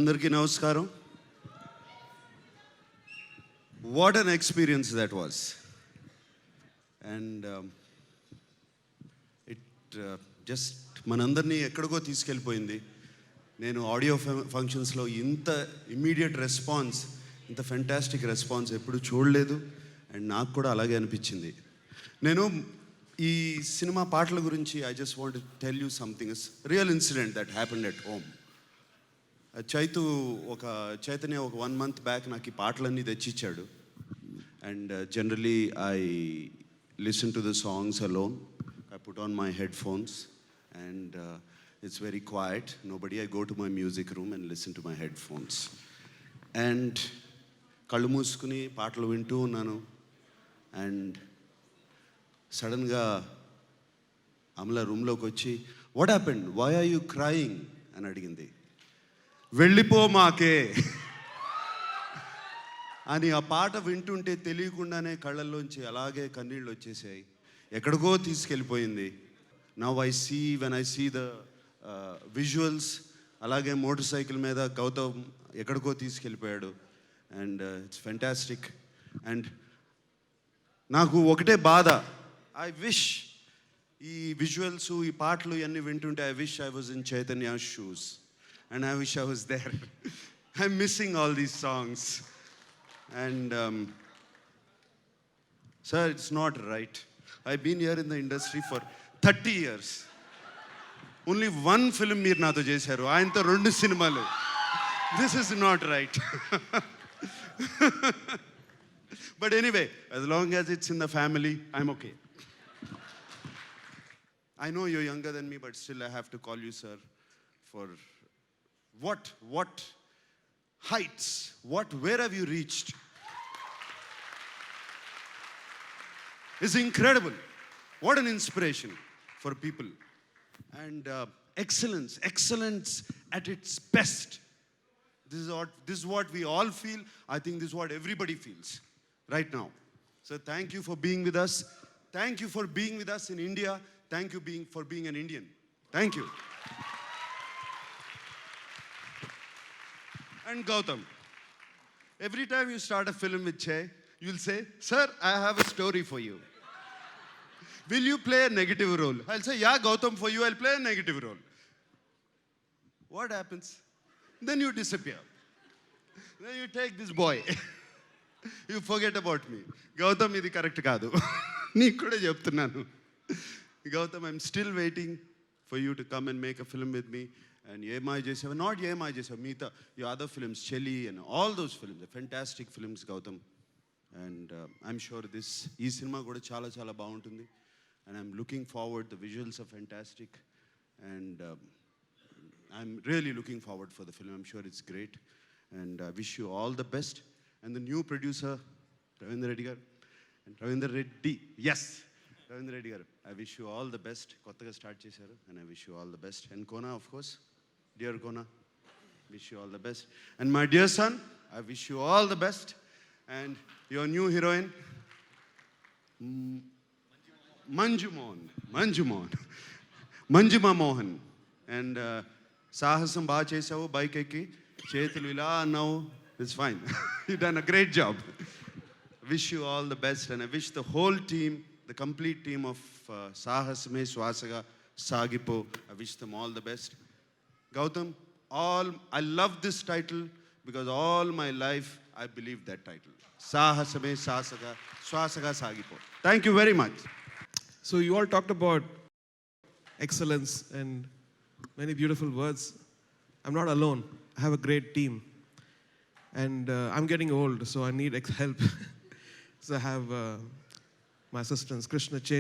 అందరికీ నమస్కారం. What an experience that was. And it just మనందరినీ ఎక్కడికో తీసుకెళ్ళిపోయింది. నేను ఆడియో ఫంక్షన్స్లో ఇంత ఇమ్మీడియట్ రెస్పాన్స్, ఇంత ఫెంటాస్టిక్ రెస్పాన్స్ ఎప్పుడు చూడలేదు. అండ్ నాకు కూడా అలాగే అనిపించింది. నేను ఈ సినిమా పాటల గురించి I just want to tell you something, real incident that happened at home. Chaitanya ఒక 1 month బ్యాక్ నాకు ఈ పాటలన్నీ తెచ్చిచ్చాడు. And generally I listen to the songs alone. I put on my headphones and it's very quiet, nobody. I go to my music room and listen to my headphones. And కళ్ళు మూసుకుని పాటలు వింటూ ఉన్నాను. And సడన్గా అమల రూమ్లోకి వచ్చి, what happened, why are you crying అని అడిగింది. వెళ్ళిపో మాకే అని ఆ పాట వింటుంటే తెలియకుండానే కళ్ళల్లోంచి అలాగే కన్నీళ్ళు వచ్చేసాయి. ఎక్కడికో తీసుకెళ్ళిపోయింది. Now I see, when I see the visuals, అలాగే మోటార్ సైకిల్ మీద గౌతమ్ ఎక్కడికో తీసుకెళ్ళిపోయాడు. And it's fantastic. అండ్ నాకు ఒకటే బాధ, ఐ విష్ ఈ విజువల్స్, ఈ పాటలు ఇవన్నీ వింటుంటే I wish I was in Chaitanya shoes. And I wish I was there. I'm missing all these songs. And sir, it's not right. I've been here in the industry for 30 years. Only one film meer nato chesaru, ayantho 2 cinemalu. This is not right. But anyway, as long as it's in the family, I'm okay. I know you're younger than me, but still I have to call you sir for what heights, where have you reached? It's incredible. What an inspiration for people. And excellence at its best. This is what we all feel. I think this is what everybody feels right now. So thank you for being with us. Thank you for being with us in India. Thank you for being an Indian. Thank you. And Gautam, every time you start a film with Che, you'll say, sir, I have a story for you. Will you play a negative role? I'll say, yeah, Gautam, for you, I'll play a negative role. What happens? Then you disappear. Then you take this boy. You forget about me. Gautam, ఇది correct కాదు. నీకు కూడా చెప్తున్నాను. Gautam, I'm still waiting for you to come and make a film with me. And Yemai Jesava, not Yemai Jesava, Meeta, your other films, Chelli and all those films, the fantastic films, Gautam. And I'm sure this cinema kuda chala baaguntundi. And I'm looking forward, the visuals are fantastic. And I'm really looking forward for the film. I'm sure it's great. And I wish you all the best. And the new producer, Ravindra Reddy garu. And Ravindra Reddy, yes, Ravindra Reddy garu. I wish you all the best. Kottaga start chesaru. And I wish you all the best. And Kona, of course. Dear Kona, wish you all the best. And my dear son, I wish you all the best. And your new heroine, Manjuma Mohan. And Sahasam baga chesavu, bike ekki, చేతులు ఇలా అన్నావు, it's fine. You've done a great job. Wish you all the best. And I wish the whole team, the complete team of Sahasame Swasaga Sagipo, I wish them all the best. Gautam, I love this title because all my life I believe that title. Sahasame Sasaga Swasaga Sagipo. Thank you very much. So you all talked about excellence and many beautiful words. I'm not alone. I have a great team. And I'm getting old, so I need help. So I have my assistants, Krishna Che.